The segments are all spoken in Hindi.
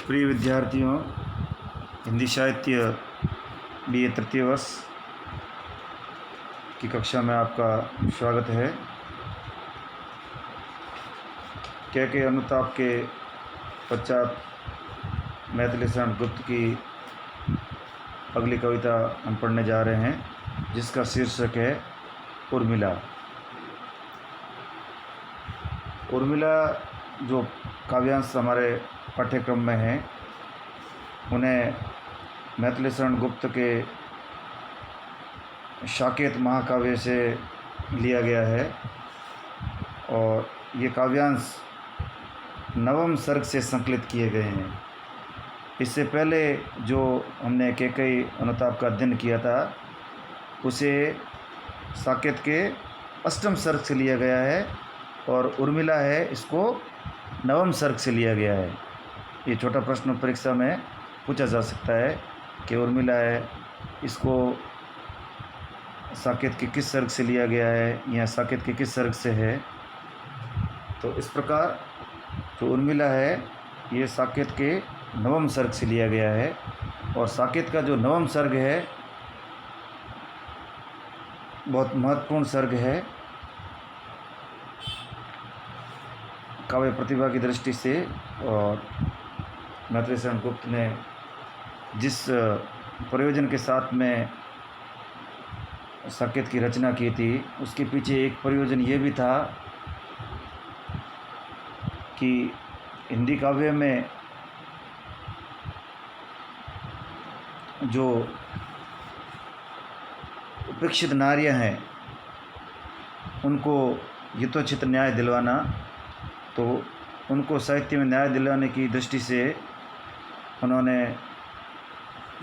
प्रिय विद्यार्थियों, हिंदी साहित्य BA तृतीय वर्ष की कक्षा में आपका स्वागत है। के अनुताप के पश्चात मैथिली शरण गुप्त की अगली कविता हम पढ़ने जा रहे हैं, जिसका शीर्षक है उर्मिला। उर्मिला जो काव्यांश हमारे पाठ्यक्रम में हैं, उन्हें मैथिली शरण गुप्त के साकेत महाकाव्य से लिया गया है और ये काव्यांश नवम सर्ग से संकलित किए गए हैं। इससे पहले जो हमने कैकेयी अनुताप का अध्ययन किया था, उसे साकेत के अष्टम सर्ग से लिया गया है और उर्मिला है, इसको नवम सर्ग से लिया गया है। ये छोटा प्रश्न परीक्षा में पूछा जा सकता है कि उर्मिला है, इसको साकेत के किस सर्ग से लिया गया है या साकेत के किस सर्ग से है। तो इस प्रकार जो उर्मिला है, ये साकेत के नवम सर्ग से लिया गया है और साकेत का जो नवम सर्ग है बहुत महत्वपूर्ण सर्ग है काव्य प्रतिभा की दृष्टि से। और मैथिली शरण गुप्त ने जिस प्रयोजन के साथ में साकेत की रचना की थी, उसके पीछे एक प्रयोजन ये भी था कि हिंदी काव्य में जो उपेक्षित नारियां हैं, उनको यथोचित न्याय दिलवाना, तो उनको साहित्य में न्याय दिलाने की दृष्टि से उन्होंने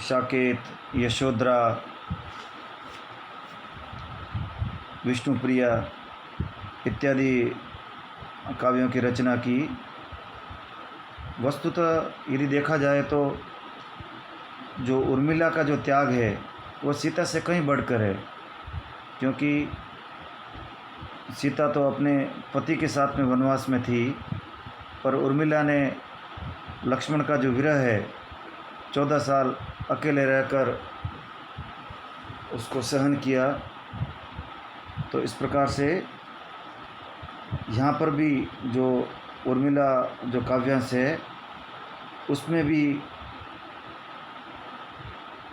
साकेत, यशोधरा, विष्णुप्रिया इत्यादि काव्यों की रचना की। वस्तुतः यदि देखा जाए तो जो उर्मिला का जो त्याग है वो सीता से कहीं बढ़कर है, क्योंकि सीता तो अपने पति के साथ में वनवास में थी, पर उर्मिला ने लक्ष्मण का जो विरह है, 14 साल अकेले रहकर उसको सहन किया। तो इस प्रकार से यहाँ पर भी जो उर्मिला जो काव्यांश है, उसमें भी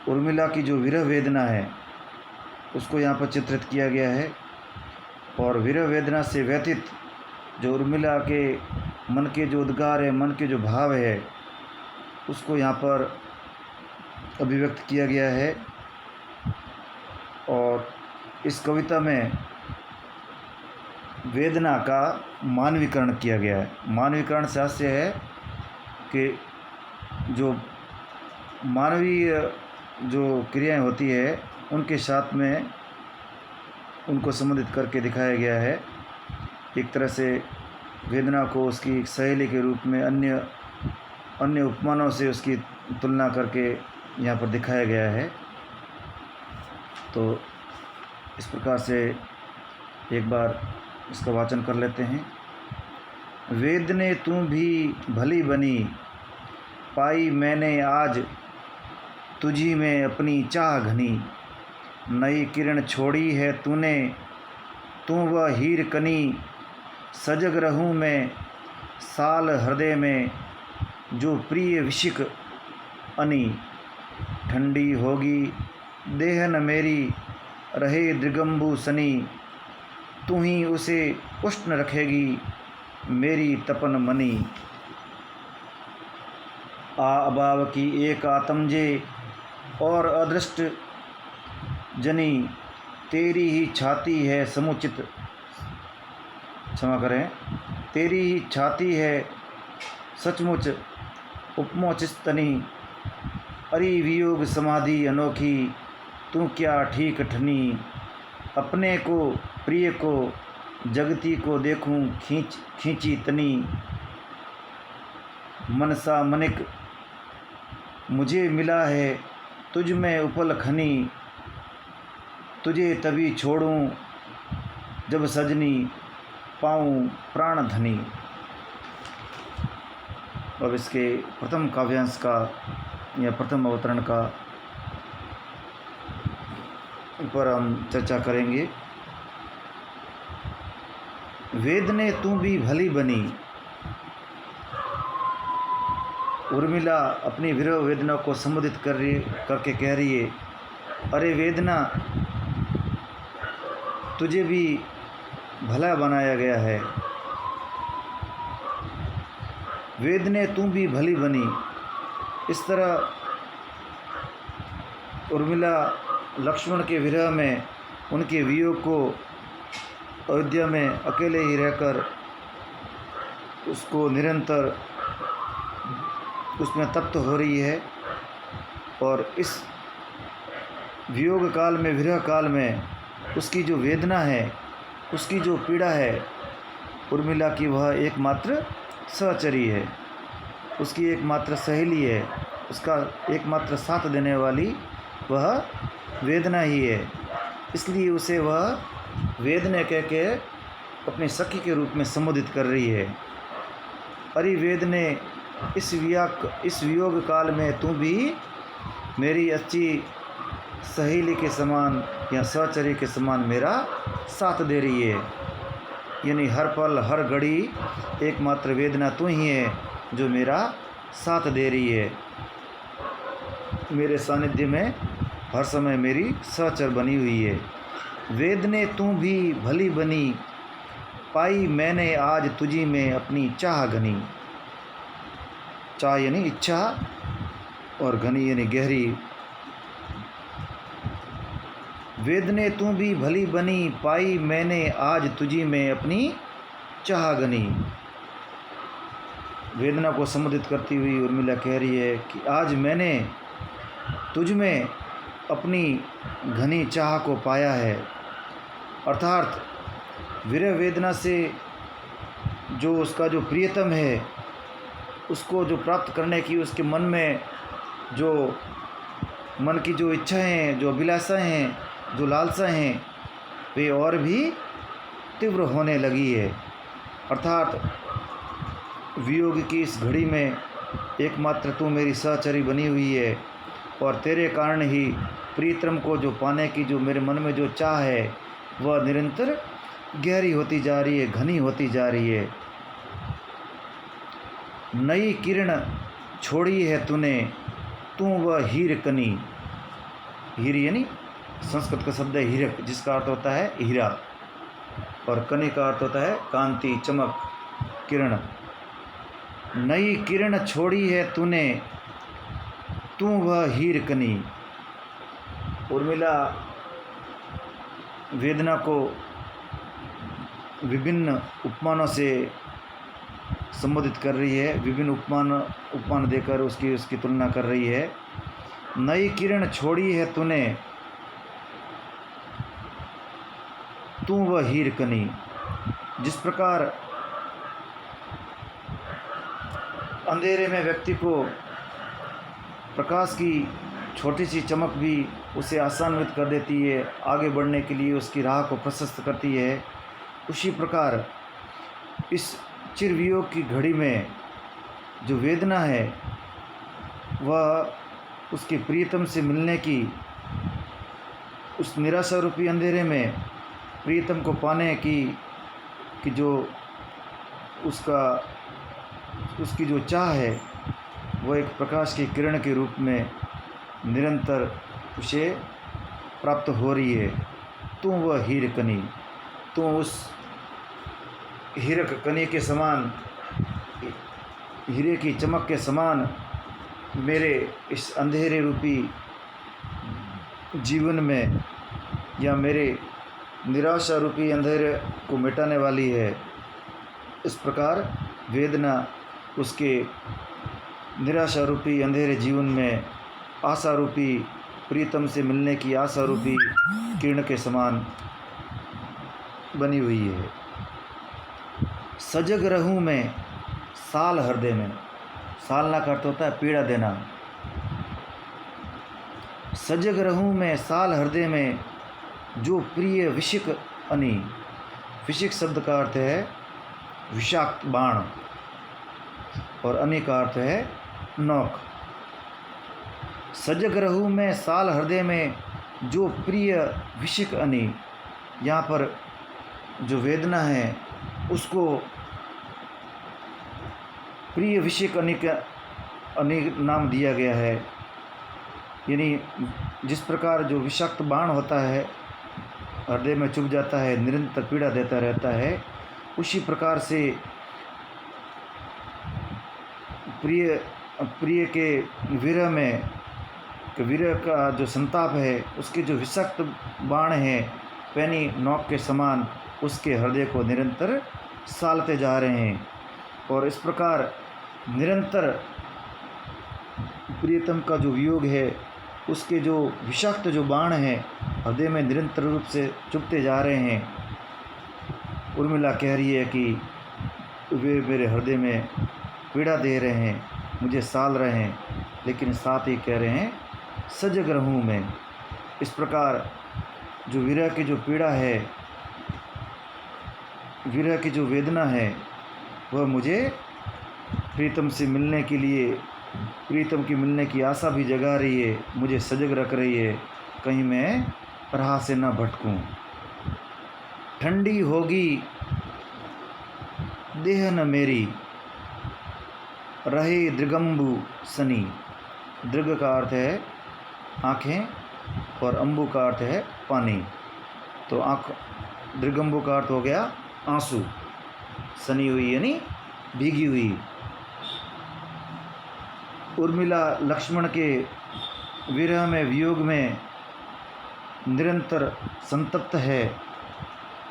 उर्मिला की जो विरह वेदना है उसको यहाँ पर चित्रित किया गया है और विरह वेदना से व्यथित जो उर्मिला के मन के जो उद्गार है, मन के जो भाव है, उसको यहाँ पर अभिव्यक्त किया गया है। और इस कविता में वेदना का मानवीकरण किया गया है। मानवीकरण से हास्य है कि जो मानवीय जो क्रियाएं होती है, उनके साथ में उनको संबंधित करके दिखाया गया है। एक तरह से वेदना को उसकी सहेली के रूप में अन्य उपमानों से उसकी तुलना करके यहाँ पर दिखाया गया है। तो इस प्रकार से एक बार इसका वाचन कर लेते हैं। वेदने तू भी भली बनी, पाई मैंने आज तुझी में अपनी चाह घनी। नई किरण छोड़ी है तूने, तू वह हीर कनी। सजग रहूँ मैं साल हृदय में, जो प्रिय विशिक अनी। ठंडी होगी देहन मेरी, रहे दृगंबु सनी। तू ही उसे उष्ण रखेगी, मेरी तपन मनी। अभाव की एक आतमजे और अदृष्ट जनी। तेरी ही छाती है समुचित, क्षमा करें, तेरी ही छाती है सचमुच उपमोचिस्तनी। अरि वियोग समाधि अनोखी, तू क्या ठीक ठनी। अपने को प्रिय को जगती को देखूं खींची तनी। मनसा मनिक मुझे मिला है तुझ में उपल खनी। तुझे तभी छोड़ूं जब सजनी, पाऊं प्राण धनी। अब इसके प्रथम काव्यांश का या प्रथम अवतरण का ऊपर हम चर्चा करेंगे। वेदने तू भी भली बनी। उर्मिला अपनी विरह वेदना को संबोधित करके कह रही है, अरे वेदना, तुझे भी भला बनाया गया है। वेदने तू भी भली बनी। इस तरह उर्मिला लक्ष्मण के विरह में, उनके वियोग को अयोध्या में अकेले ही रहकर उसको निरंतर उसमें तप्त हो रही है। और इस वियोग काल में, विरह काल में उसकी जो वेदना है, उसकी जो पीड़ा है, उर्मिला की वह एकमात्र सहचरी है, उसकी एकमात्र सहेली है, उसका एकमात्र साथ देने वाली वह वेदना ही है। इसलिए उसे वह वेदना कह के अपनी सखी के रूप में संबोधित कर रही है। अरे वेदने, इस वियोग काल में तू भी मेरी अच्छी सहेली के समान या सहचरी के समान मेरा साथ दे रही है। यानी हर पल हर घड़ी एकमात्र वेदना तू ही है जो मेरा साथ दे रही है, मेरे सानिध्य में हर समय मेरी सहचर बनी हुई है। वेदने तू भी भली बनी, पाई मैंने आज तुझी में अपनी चाह घनी। चाह यानी इच्छा और घनी यानी गहरी। वेदने तू भी भली बनी, पाई मैंने आज तुझी में अपनी चाह घनी। वेदना को संबोधित करती हुई उर्मिला कह रही है कि आज मैंने तुझ में अपनी घनी चाह को पाया है। अर्थात विरह वेदना से जो उसका जो प्रियतम है, उसको जो प्राप्त करने की उसके मन में जो मन की जो इच्छाएं हैं, जो अभिलाषाएं हैं, जो लालसाएं हैं, वे और भी तीव्र होने लगी है। अर्थात वियोग की इस घड़ी में एकमात्र तू मेरी सहचरी बनी हुई है और तेरे कारण ही प्रियतम को जो पाने की जो मेरे मन में जो चाह है वह निरंतर गहरी होती जा रही है, घनी होती जा रही है। नई किरण छोड़ी है तूने, तू वह हीर कनी। हीर यानी संस्कृत का शब्द है हीरक, जिसका अर्थ होता है हीरा, और कनी का अर्थ होता है कांति, चमक, किरण। नई किरण छोड़ी है तूने, तू वह हीर कनी। उर्मिला वेदना को विभिन्न उपमानों से संबोधित कर रही है, विभिन्न उपमान देकर उसकी तुलना कर रही है। नई किरण छोड़ी है तूने, तू वह हीर कनी। जिस प्रकार अंधेरे में व्यक्ति को प्रकाश की छोटी सी चमक भी उसे आसान्वित कर देती है, आगे बढ़ने के लिए उसकी राह को प्रशस्त करती है, उसी प्रकार इस चिरवियोग की घड़ी में जो वेदना है वह उसके प्रियतम से मिलने की, उस निराशा रूपी अंधेरे में प्रियतम को पाने की जो उसकी जो चाह है वह एक प्रकाश की किरण के रूप में निरंतर उसे प्राप्त हो रही है। तू वह हीर कनी, तू उस हीरक कनी के समान, हीरे की चमक के समान मेरे इस अंधेरे रूपी जीवन में या मेरे निराशा रूपी अंधेरे को मिटाने वाली है। इस प्रकार वेदना उसके निराशा रूपी अंधेरे जीवन में आशा रूपी प्रीतम से मिलने की आशा रूपी किरण के समान बनी हुई है। सजग रहूं मैं साल हृदय में। सालना का अर्थ होता है पीड़ा देना। सजग रहूं मैं साल हृदय में, जो प्रिय विशिक अनी। विशिक शब्द का अर्थ है विषाक्त बाण। और अनि का अर्थ है नौक। सजग रहूँ मैं साल हृदय में, जो प्रिय विशिक अनि। यहाँ पर जो वेदना है उसको प्रिय विशिक अनि का अनि नाम दिया गया है। यानी जिस प्रकार जो विषाक्त बाण होता है हृदय में चुभ जाता है, निरंतर पीड़ा देता रहता है, उसी प्रकार से प्रिय के विरह में, विरह का जो संताप है उसके जो विषाक्त बाण है पैनी नोक के समान उसके हृदय को निरंतर सालते जा रहे हैं। और इस प्रकार निरंतर प्रियतम का जो वियोग है उसके जो विषाक्त जो बाण हैं हृदय में निरंतर रूप से चुभते जा रहे हैं। उर्मिला कह रही है कि वे मेरे हृदय में पीड़ा दे रहे हैं, मुझे साल रहे हैं, लेकिन साथ ही कह रहे हैं सजग रहूँ मैं। इस प्रकार जो विरह की जो पीड़ा है, विरह की जो वेदना है, वह मुझे प्रीतम से मिलने के लिए, प्रीतम की मिलने की आशा भी जगा रही है, मुझे सजग रख रही है, कहीं मैं राह से न भटकूं। ठंडी होगी देह न मेरी, रहे दृगंबु सनी। दृग का अर्थ है आँखें और अंबु का अर्थ है पानी। तो आँख, दृगंबु का अर्थ हो गया आंसू, सनी हुई यानी भीगी हुई। उर्मिला लक्ष्मण के विरह में, वियोग में निरंतर संतप्त है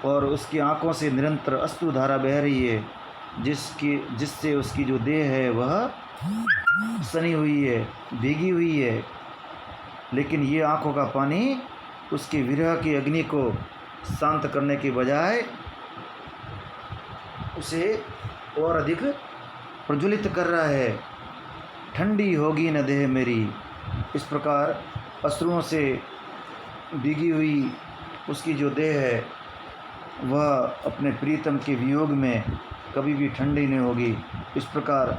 और उसकी आंखों से निरंतर अश्रुधारा बह रही है, जिससे उसकी जो देह है वह सनी हुई है, भीगी हुई है। लेकिन ये आंखों का पानी उसकी विरह की अग्नि को शांत करने के बजाय उसे और अधिक प्रज्वलित कर रहा है। ठंडी होगी न देह मेरी। इस प्रकार अश्रुओं से भीगी हुई उसकी जो देह है वह अपने प्रीतम के वियोग में कभी भी ठंडी नहीं होगी। इस प्रकार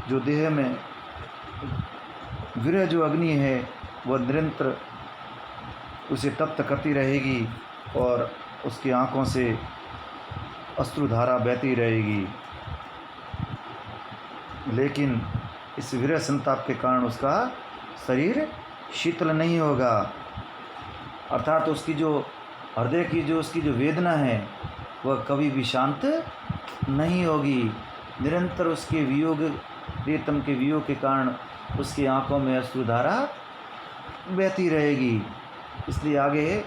जो देह में विरह जो अग्नि है वह निरंतर उसे तप्त करती रहेगी और उसकी आँखों से अश्रुधारा बहती रहेगी। लेकिन इस विरह संताप के कारण उसका शरीर शीतल नहीं होगा, अर्थात उसकी जो हृदय की जो उसकी जो वेदना है वह कभी भी शांत नहीं होगी। निरंतर उसके वियोग, प्रियतम के वियोग के कारण उसकी आंखों में अश्रुधारा बहती रहेगी। इसलिए आगे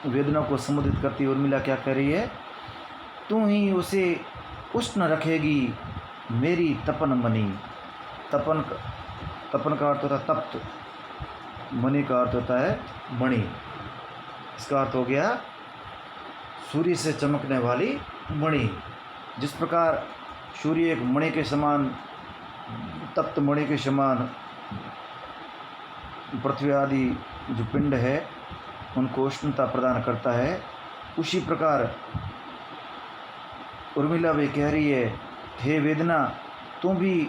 वेदना को संबोधित करती उर्मिला क्या कह रही है, तू ही उसे उष्ण रखेगी मेरी तपन मणि। तपन का अर्थ होता है तप्त, मणि का अर्थ होता है मणि। इसका अर्थ हो गया सूर्य से चमकने वाली मणि। जिस प्रकार सूर्य एक मणि के समान, तप्त मणि के समान पृथ्वी आदि जो पिंड है उनको उष्णता प्रदान करता है, उसी प्रकार उर्मिला भी कह रही है, हे वेदना तू भी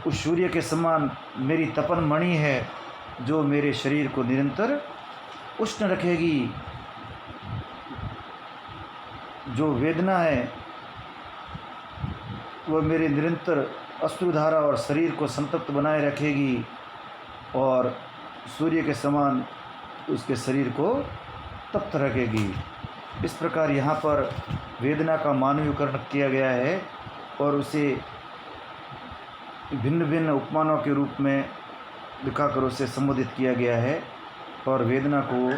उस सूर्य के समान मेरी तपन मणि है जो मेरे शरीर को निरंतर उष्ण रखेगी। जो वेदना है वह मेरे निरंतर अश्रुधारा और शरीर को संतप्त बनाए रखेगी और सूर्य के समान उसके शरीर को तप्त रखेगी। इस प्रकार यहाँ पर वेदना का मानवीकरण किया गया है और उसे भिन्न भिन्न उपमानों के रूप में दिखाकर उसे संबोधित किया गया है और वेदना को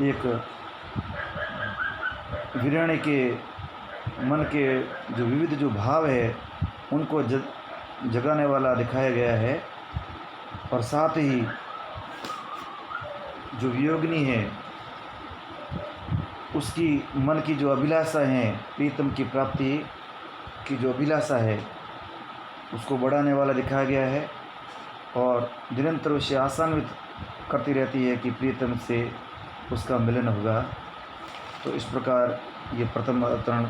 एक वीराणी के मन के जो विविध जो भाव है उनको जगाने वाला दिखाया गया है। और साथ ही जो वियोगिनी है उसकी मन की जो अभिलाषा है, प्रीतम की प्राप्ति की जो अभिलाषा है उसको बढ़ाने वाला दिखाया गया है और निरंतर उसे आशान्वित करती रहती है कि प्रीतम से उसका मिलन होगा। तो इस प्रकार ये प्रथम अवतरण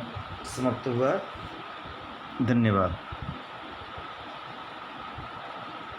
समाप्त हुआ। धन्यवाद।